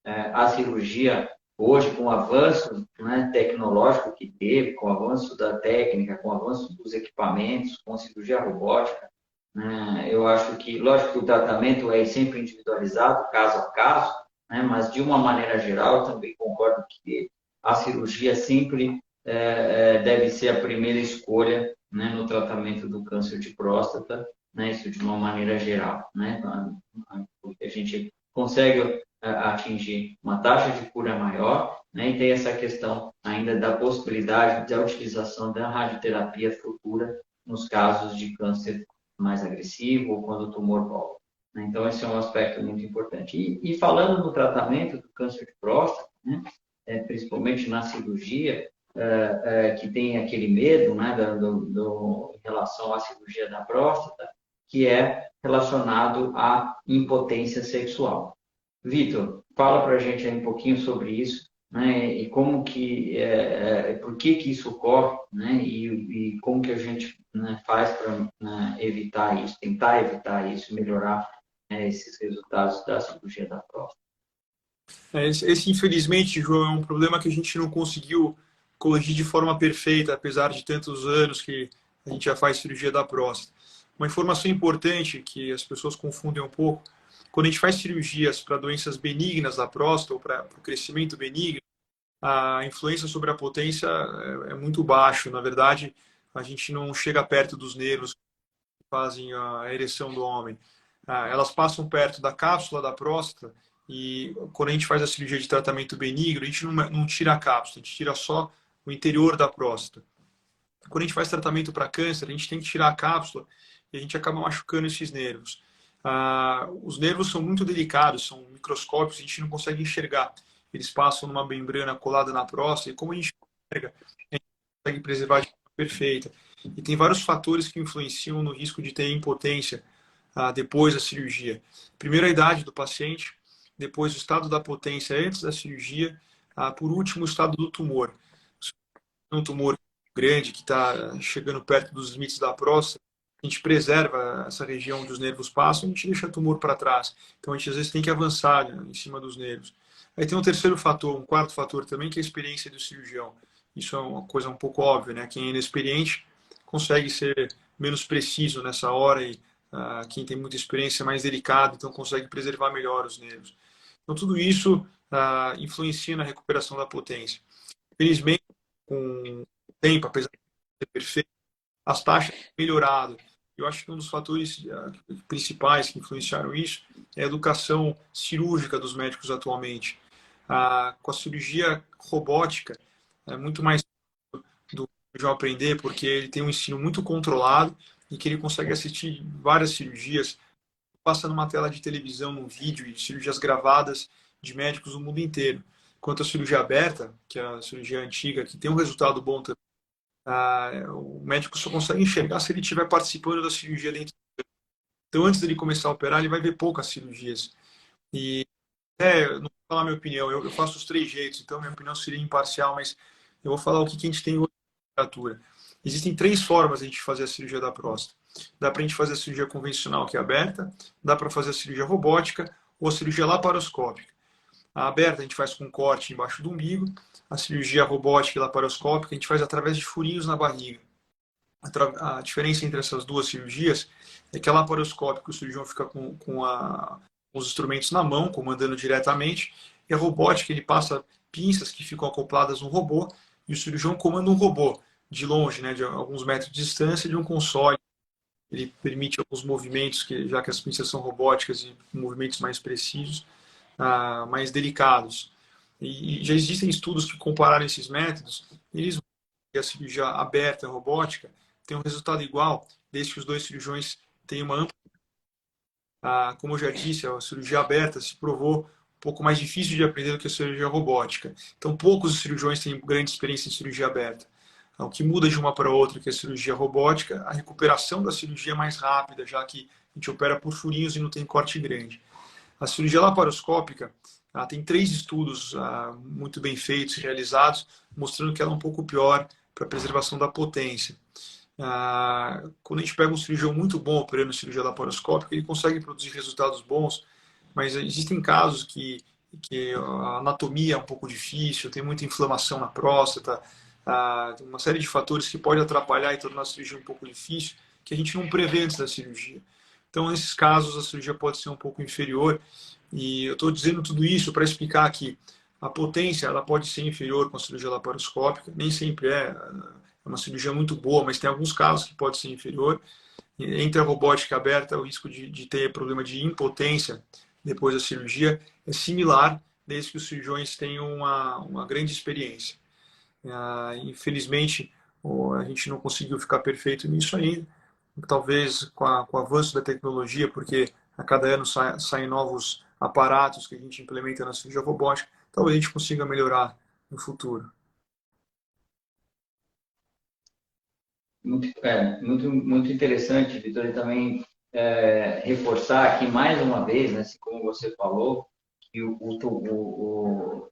Speaker 1: a cirurgia, hoje, com o avanço, né, tecnológico que teve, com o avanço da técnica, com o avanço dos equipamentos, com a cirurgia robótica, né, eu acho que, lógico que o tratamento é sempre individualizado, caso a caso, né, mas, de uma maneira geral, eu também concordo que a cirurgia sempre deve ser a primeira escolha, né, no tratamento do câncer de próstata, né, isso de uma maneira geral, né, porque a gente consegue atingir uma taxa de cura maior, né, e tem essa questão ainda da possibilidade da utilização da radioterapia futura nos casos de câncer mais agressivo ou quando o tumor volta. Né? Então, esse é um aspecto muito importante. E falando no tratamento do câncer de próstata, né, principalmente na cirurgia, que tem aquele medo, né, em relação à cirurgia da próstata, que é relacionado à impotência sexual. Vitor, fala para a gente aí um pouquinho sobre isso, né, e como que, por que isso ocorre, né, e como que a gente, né, faz para, né, evitar isso, tentar evitar isso, melhorar, né, esses resultados da cirurgia da próstata.
Speaker 2: Esse, infelizmente, João, é um problema que a gente não conseguiu corrigir de forma perfeita, apesar de tantos anos que a gente já faz cirurgia da próstata. Uma informação importante que as pessoas confundem um pouco: quando a gente faz cirurgias para doenças benignas da próstata ou para o crescimento benigno, a influência sobre a potência é muito baixo. Na verdade, a gente não chega perto dos nervos que fazem a ereção do homem. Elas passam perto da cápsula da próstata, e quando a gente faz a cirurgia de tratamento benigno, a gente não tira a cápsula, a gente tira só o interior da próstata. Quando a gente faz tratamento para câncer, a gente tem que tirar a cápsula e a gente acaba machucando esses nervos. Os nervos são muito delicados, são microscópicos, a gente não consegue enxergar. Eles passam numa membrana colada na próstata, e como a gente enxerga, a gente consegue preservar de forma perfeita. E tem vários fatores que influenciam no risco de ter impotência depois da cirurgia. Primeiro, a idade do paciente, depois o estado da potência antes da cirurgia, por último, o estado do tumor. Se é um tumor grande que está chegando perto dos limites da próstata, a gente preserva essa região onde os nervos passam, a gente deixa o tumor para trás. Então, a gente às vezes tem que avançar, né, em cima dos nervos. Aí tem um terceiro fator, um quarto fator também, que é a experiência do cirurgião. Isso é uma coisa um pouco óbvia, né? Quem é inexperiente consegue ser menos preciso nessa hora, e quem tem muita experiência é mais delicado, então consegue preservar melhor os nervos. Então, tudo isso influencia na recuperação da potência. Felizmente, com o tempo, apesar de ser perfeito, as taxas têm melhorado. Eu acho que um dos fatores principais que influenciaram isso é a educação cirúrgica dos médicos atualmente. Com a cirurgia robótica, é muito mais do já aprender, porque ele tem um ensino muito controlado e que ele consegue assistir várias cirurgias, passa numa tela de televisão, num vídeo, e cirurgias gravadas de médicos do mundo inteiro. Quanto à cirurgia aberta, que é a cirurgia antiga, que tem um resultado bom também, o médico só consegue enxergar se ele estiver participando da cirurgia dentro. Então, antes dele começar a operar, ele vai ver poucas cirurgias. E não vou falar a minha opinião, eu faço os três jeitos, então minha opinião seria imparcial, mas eu vou falar o que a gente tem hoje na literatura. Existem três formas de a gente fazer a cirurgia da próstata. Dá para a gente fazer a cirurgia convencional, que é aberta, dá para fazer a cirurgia robótica ou a cirurgia laparoscópica. A aberta a gente faz com corte embaixo do umbigo, a cirurgia robótica e laparoscópica a gente faz através de furinhos na barriga. A diferença entre essas duas cirurgias é que a laparoscópica, o cirurgião fica com os instrumentos na mão, comandando diretamente, e a robótica, ele passa pinças que ficam acopladas no robô, e o cirurgião comanda um robô de longe, né, de alguns metros de distância, de um console. Ele permite alguns movimentos, já que as pinças são robóticas, e movimentos mais precisos, mais delicados. E já existem estudos que compararam esses métodos, e eles mostram que a cirurgia aberta, robótica, tem um resultado igual, desde que os dois cirurgiões tenham uma ampla. Como eu já disse, a cirurgia aberta se provou um pouco mais difícil de aprender do que a cirurgia robótica. Então, poucos cirurgiões têm grande experiência em cirurgia aberta. O que muda de uma para outra, que é a cirurgia robótica, a recuperação da cirurgia é mais rápida, já que a gente opera por furinhos e não tem corte grande. A cirurgia laparoscópica tem 3 estudos muito bem feitos, realizados, mostrando que ela é um pouco pior para a preservação da potência. Quando a gente pega um cirurgião muito bom operando cirurgia laparoscópica, ele consegue produzir resultados bons, mas existem casos que a anatomia é um pouco difícil, tem muita inflamação na próstata, tem uma série de fatores que pode atrapalhar e tornar a cirurgia um pouco difícil, que a gente não prevê antes da cirurgia. Então, nesses casos, a cirurgia pode ser um pouco inferior. E eu estou dizendo tudo isso para explicar que a potência ela pode ser inferior com a cirurgia laparoscópica, nem sempre é uma cirurgia muito boa, mas tem alguns casos que pode ser inferior. Entre a robótica aberta, o risco de ter problema de impotência depois da cirurgia é similar, desde que os cirurgiões tenham uma grande experiência. Infelizmente, a gente não conseguiu ficar perfeito nisso ainda. Talvez com o avanço da tecnologia, porque a cada ano saem novos aparatos que a gente implementa na cirurgia robótica, talvez a gente consiga melhorar no futuro.
Speaker 1: Muito interessante, Vitor, e também reforçar aqui mais uma vez, né, assim como você falou, que o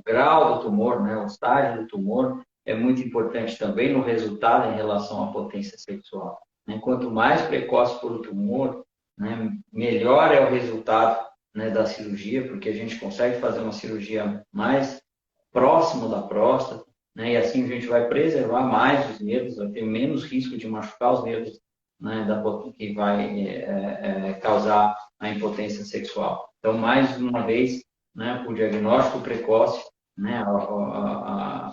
Speaker 1: grau do tumor, né, o estágio do tumor, é muito importante também no resultado em relação à potência sexual. Né? Quanto mais precoce for o tumor, né, melhor é o resultado, né, da cirurgia, porque a gente consegue fazer uma cirurgia mais próximo da próstata, né? E assim a gente vai preservar mais os nervos, vai ter menos risco de machucar os nervos, né, que vai causar a impotência sexual. Então, mais uma vez, né, o diagnóstico precoce, né, a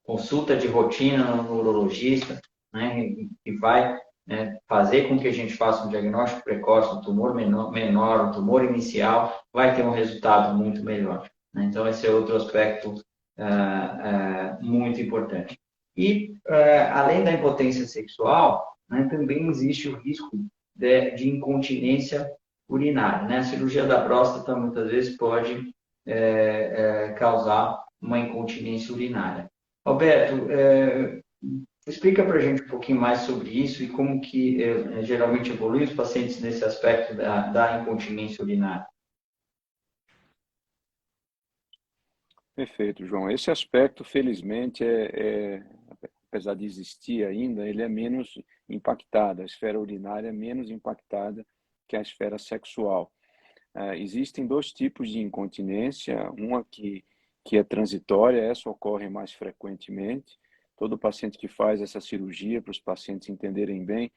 Speaker 1: consulta de rotina no urologista, né, que vai, né, fazer com que a gente faça um diagnóstico precoce, um tumor menor, um tumor inicial, vai ter um resultado muito melhor. Né? Então, esse é outro aspecto muito importante. E, além da impotência sexual, né, também existe o risco de incontinência urinária. Né? A cirurgia da próstata, muitas vezes, pode causar uma incontinência urinária. Alberto, explica para a gente um pouquinho mais sobre isso e como que geralmente evolui os pacientes nesse aspecto da incontinência urinária.
Speaker 3: Perfeito, João. Esse aspecto, felizmente, apesar de existir ainda, ele é menos impactado. A esfera urinária é menos impactada que a esfera sexual. Existem dois tipos de incontinência, uma que é transitória, essa ocorre mais frequentemente. Todo paciente que faz essa cirurgia, para os pacientes entenderem bem,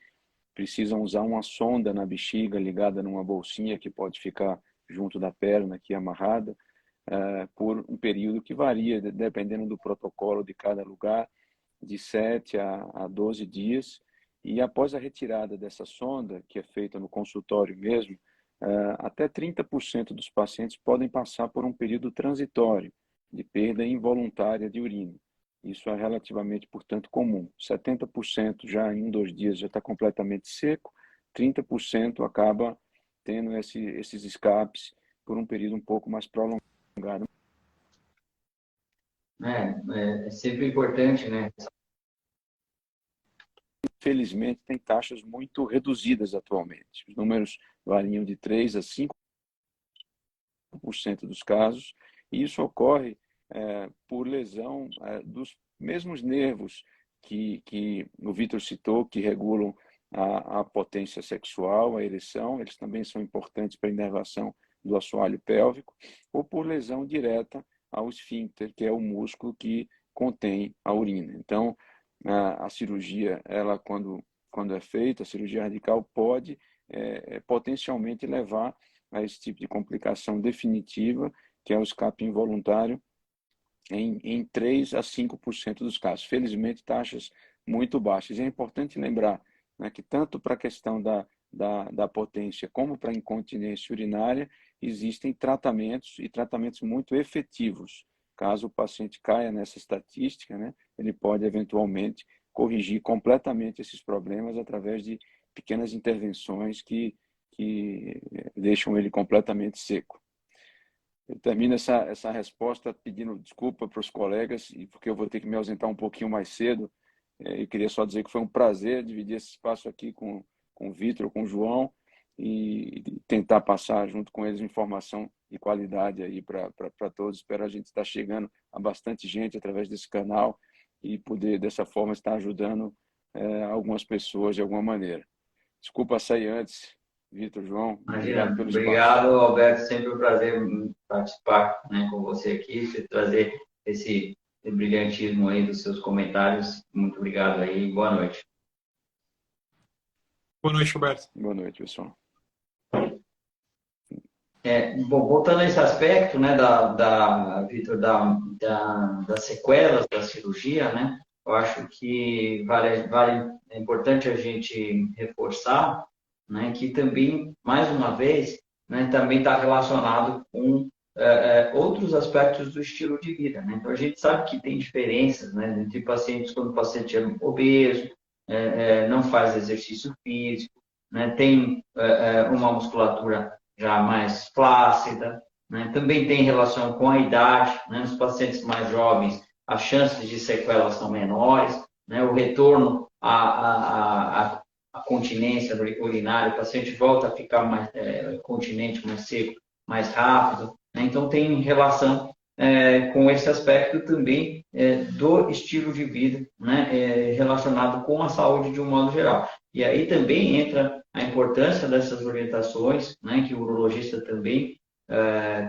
Speaker 3: precisam usar uma sonda na bexiga ligada numa bolsinha que pode ficar junto da perna, aqui amarrada, por um período que varia, dependendo do protocolo de cada lugar, de 7 a 12 dias. E após a retirada dessa sonda, que é feita no consultório mesmo, até 30% dos pacientes podem passar por um período transitório de perda involuntária de urina. Isso é relativamente, portanto, comum. 70% já em 2 dias já está completamente seco, 30% acaba tendo esses escapes por um período um pouco mais prolongado.
Speaker 1: É sempre importante, né?
Speaker 3: Infelizmente, tem taxas muito reduzidas atualmente. Os números variam de 3 a 5% dos casos, e isso ocorre por lesão dos mesmos nervos que o Vitor citou, que regulam a potência sexual, a ereção, eles também são importantes para a inervação do assoalho pélvico, ou por lesão direta ao esfíncter, que é o músculo que contém a urina. Então, a cirurgia, ela quando é feita, a cirurgia radical pode potencialmente levar a esse tipo de complicação definitiva, que é o escape involuntário, em 3 a 5% dos casos. Felizmente, taxas muito baixas. E é importante lembrar, né, que tanto para a questão da potência como para a incontinência urinária, existem tratamentos e tratamentos muito efetivos. Caso o paciente caia nessa estatística, né, ele pode eventualmente corrigir completamente esses problemas através de pequenas intervenções que deixam ele completamente seco. Eu termino essa resposta pedindo desculpa para os colegas, porque eu vou ter que me ausentar um pouquinho mais cedo. Eu queria só dizer que foi um prazer dividir esse espaço aqui com o Vitor, com o João, e tentar passar junto com eles informação de qualidade aí para todos. Espero a gente estar chegando a bastante gente através desse canal e poder, dessa forma, estar ajudando algumas pessoas de alguma maneira. Desculpa sair antes, Vitor, João.
Speaker 1: Imagina,
Speaker 3: Obrigado pelo espaço.
Speaker 1: obrigado, Alberto. Sempre um prazer participar, né, com você aqui, trazer esse brilhantismo aí dos seus comentários. Muito obrigado aí. Boa noite.
Speaker 2: Boa noite, Roberto.
Speaker 3: Boa noite, pessoal.
Speaker 1: Bom, voltando a esse aspecto, né, Vitor, das sequelas da cirurgia, né, eu acho que é importante a gente reforçar, né, que também, mais uma vez, né, também está relacionado com outros aspectos do estilo de vida, né? Então, a gente sabe que tem diferenças, né, entre pacientes quando o paciente é obeso, não faz exercício físico, né, tem uma musculatura já mais flácida, né? Também tem relação com a idade, né? Nos pacientes mais jovens, as chances de sequelas são menores, né? O retorno à continência urinária, o paciente volta a ficar mais continente, mais seco, mais rápido, né? Então tem relação com esse aspecto também do estilo de vida, né? Relacionado com a saúde de um modo geral. E aí também entra a importância dessas orientações, né, que o urologista também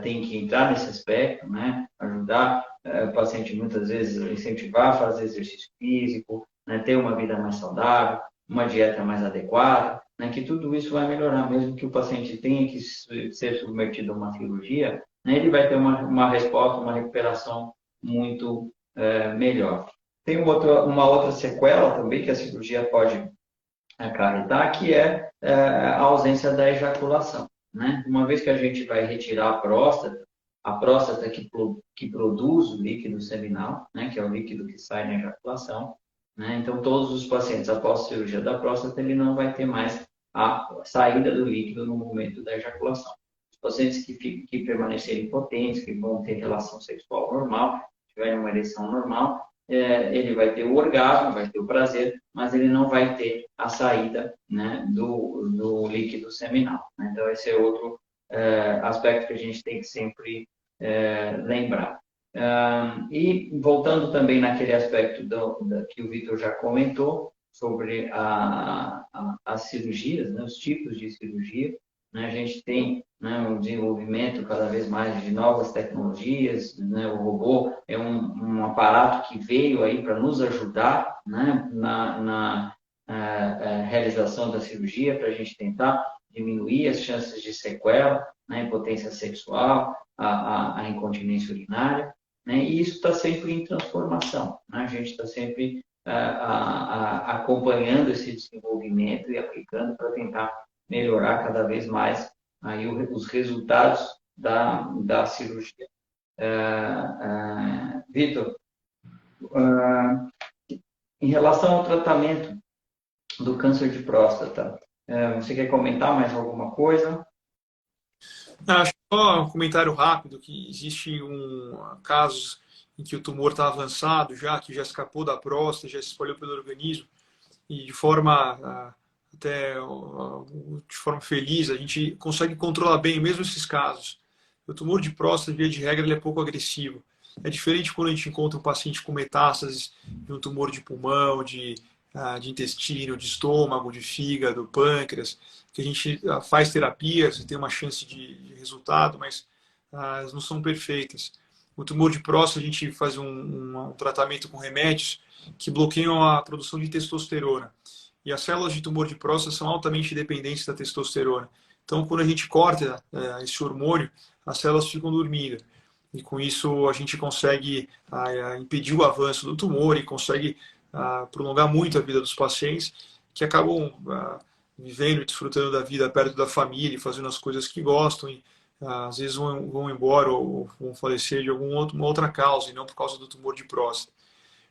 Speaker 1: tem que entrar nesse aspecto, né, ajudar o paciente muitas vezes a incentivar a fazer exercício físico, né, ter uma vida mais saudável, uma dieta mais adequada, né, que tudo isso vai melhorar, mesmo que o paciente tenha que ser submetido a uma cirurgia, né, ele vai ter uma resposta, uma recuperação muito melhor. Tem uma outra sequela também que a cirurgia pode acarretar, que é a ausência da ejaculação, né? Uma vez que a gente vai retirar a próstata que produz o líquido seminal, né? Que é o líquido que sai na ejaculação, né? Então, todos os pacientes após a cirurgia da próstata, ele não vai ter mais a saída do líquido no momento da ejaculação. Os pacientes que permanecerem potentes, que vão ter relação sexual normal, tiverem uma ereção normal, ele vai ter o orgasmo, vai ter o prazer, mas ele não vai ter a saída, né, do líquido seminal, né? Então, esse é outro aspecto que a gente tem que sempre lembrar. E voltando também naquele aspecto que o Vitor já comentou, sobre as cirurgias, né, os tipos de cirurgia, né? A gente tem, né, um desenvolvimento cada vez mais de novas tecnologias, né? O robô é um aparato que veio aí para nos ajudar, né, na realização da cirurgia, para a gente tentar diminuir as chances de sequela, né, impotência sexual, a incontinência urinária, né? E isso está sempre em transformação, né? A gente está sempre acompanhando esse desenvolvimento e aplicando para tentar melhorar cada vez mais aí os resultados da cirurgia. Vitor, em relação ao tratamento do câncer de próstata, você quer comentar mais alguma coisa?
Speaker 2: Acho só um comentário rápido, que existe casos em que o tumor está avançado já, que já escapou da próstata, já se espalhou pelo organismo, e de forma de forma feliz, a gente consegue controlar bem mesmo esses casos. O tumor de próstata, via de regra, ele é pouco agressivo. É diferente quando a gente encontra um paciente com metástases de um tumor de pulmão, de intestino, de estômago, de fígado, pâncreas, que a gente faz terapias e tem uma chance de resultado, mas elas não são perfeitas. O tumor de próstata, a gente faz um tratamento com remédios que bloqueiam a produção de testosterona. E as células de tumor de próstata são altamente dependentes da testosterona. Então, quando a gente corta esse hormônio, as células ficam dormindo. E com isso, a gente consegue impedir o avanço do tumor e consegue prolongar muito a vida dos pacientes, que acabam vivendo e desfrutando da vida perto da família, fazendo as coisas que gostam, e às vezes vão embora ou vão falecer de uma outra causa, e não por causa do tumor de próstata.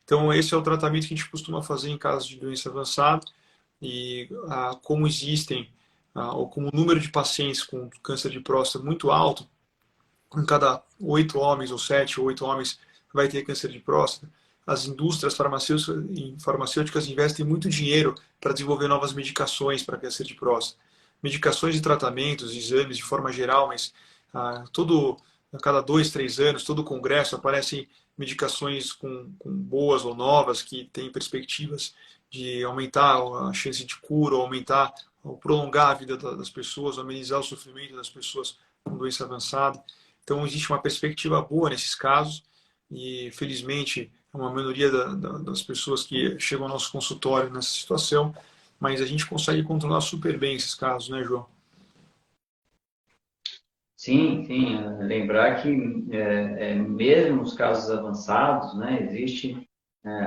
Speaker 2: Então, esse é o tratamento que a gente costuma fazer em casos de doença avançada, e como existem, ou como o número de pacientes com câncer de próstata muito alto, em cada 8 homens, ou 7 ou 8 homens vai ter câncer de próstata, as indústrias farmacêuticas investem muito dinheiro para desenvolver novas medicações para câncer de próstata. Medicações e tratamentos, exames de forma geral, mas a cada 2, 3 anos, todo congresso aparecem medicações com boas ou novas, que têm perspectivas de aumentar a chance de cura, aumentar ou prolongar a vida das pessoas, amenizar o sofrimento das pessoas com doença avançada. Então, existe uma perspectiva boa nesses casos e, felizmente, é uma minoria das pessoas que chegam ao nosso consultório nessa situação, mas a gente consegue controlar super bem esses casos, né, João?
Speaker 1: Sim, sim. Lembrar que mesmo nos casos avançados, né, existe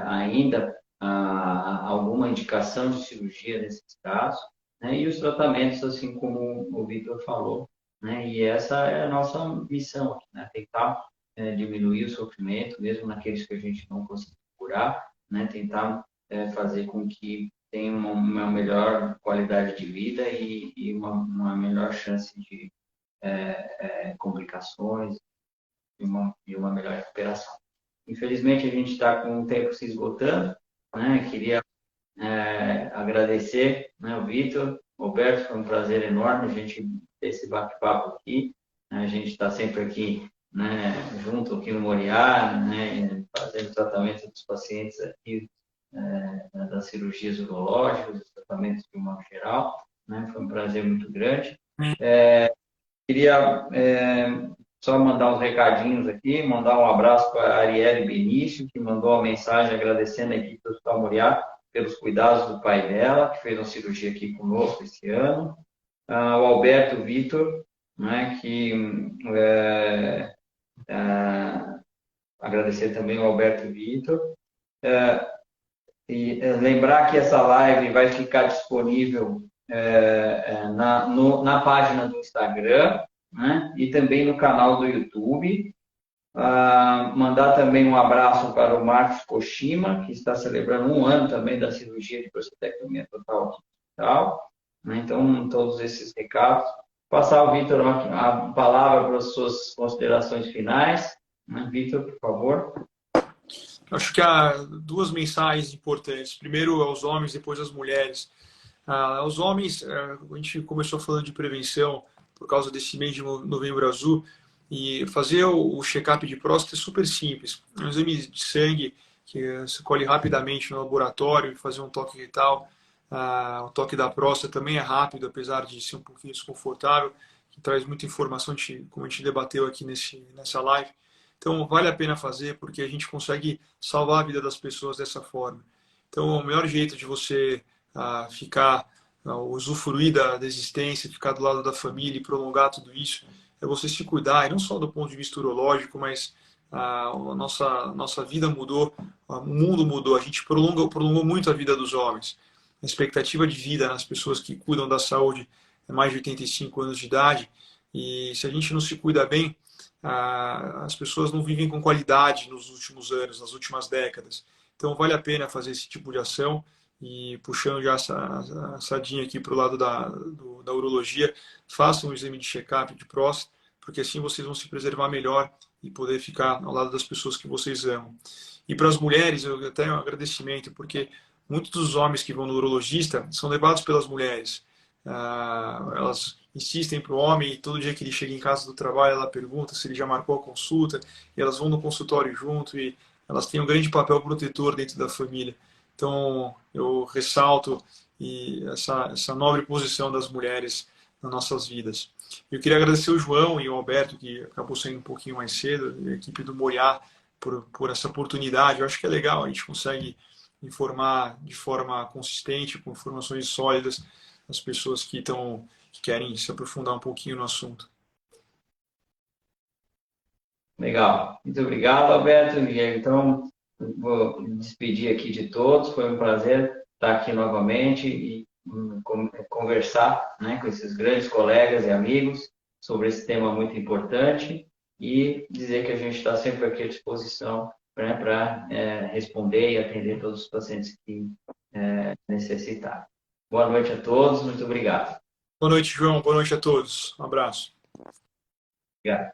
Speaker 1: ainda alguma indicação de cirurgia nesses casos, né, e os tratamentos, assim como o Vitor falou, né, e essa é a nossa missão aqui, né, tentar diminuir o sofrimento, mesmo naqueles que a gente não conseguir curar, né, tentar fazer com que tenha uma melhor qualidade de vida e uma melhor chance de complicações e uma melhor recuperação. Infelizmente, a gente está com o tempo se esgotando, né? Queria agradecer, né, o Vitor, Roberto, foi um prazer enorme a gente ter esse bate-papo aqui. A gente está sempre aqui, né, junto aqui no Moriá, né, fazendo tratamento dos pacientes aqui, das cirurgias urológicas, dos tratamentos de uma geral. Né, foi um prazer muito grande. Queria só mandar uns recadinhos aqui, mandar um abraço para a Arielle Benício, que mandou uma mensagem agradecendo a equipe do Hospital Moriá pelos cuidados do pai dela, que fez uma cirurgia aqui conosco esse ano. O Alberto Vitor, né, que agradecer também ao Alberto Vitor. E lembrar que essa live vai ficar disponível na página do Instagram, né? E também no canal do YouTube. Mandar também um abraço para o Marcos Koshima, que está celebrando 1 ano também da cirurgia de prostatectomia total aqui no hospital. Né? Então, todos esses recados. Passar ao Vitor a palavra para as suas considerações finais. Né? Vitor, por favor.
Speaker 2: Acho que há 2 mensagens importantes. Primeiro aos homens, depois às mulheres. Aos homens, a gente começou falando de prevenção por causa desse mês de Novembro Azul. E fazer o check-up de próstata é super simples. É um exame de sangue que se colhe rapidamente no laboratório, fazer um toque retal. O toque da próstata também é rápido, apesar de ser um pouquinho desconfortável, que traz muita informação, como a gente debateu aqui nessa live. Então, vale a pena fazer, porque a gente consegue salvar a vida das pessoas dessa forma. Então, o melhor jeito de você usufruir da existência, ficar do lado da família e prolongar tudo isso, é você se cuidar, e não só do ponto de vista urológico, mas a nossa vida mudou, o mundo mudou, a gente prolongou muito a vida dos homens. A expectativa de vida nas pessoas que cuidam da saúde é mais de 85 anos de idade, e se a gente não se cuida bem, as pessoas não vivem com qualidade nos últimos anos, nas últimas décadas. Então vale a pena fazer esse tipo de ação. E puxando já essa sardinha aqui para o lado da urologia, façam um exame de check-up de próstata, porque assim vocês vão se preservar melhor e poder ficar ao lado das pessoas que vocês amam. E para as mulheres, eu tenho um agradecimento, porque muitos dos homens que vão no urologista são levados pelas mulheres. Elas insistem para o homem e todo dia que ele chega em casa do trabalho, ela pergunta se ele já marcou a consulta, e elas vão no consultório junto e elas têm um grande papel protetor dentro da família. Então, eu ressalto essa nobre posição das mulheres nas nossas vidas. Eu queria agradecer o João e o Alberto, que acabou saindo um pouquinho mais cedo, e a equipe do Moriá, por essa oportunidade. Eu acho que é legal, a gente consegue informar de forma consistente, com informações sólidas, as pessoas que querem se aprofundar um pouquinho no assunto.
Speaker 1: Legal. Muito obrigado, Alberto. Então, vou me despedir aqui de todos. Foi um prazer estar aqui novamente e conversar, né, com esses grandes colegas e amigos sobre esse tema muito importante e dizer que a gente está sempre aqui à disposição, né, para responder e atender todos os pacientes que necessitarem. Boa noite a todos. Muito obrigado.
Speaker 2: Boa noite, João. Boa noite a todos. Um abraço.
Speaker 1: Obrigado.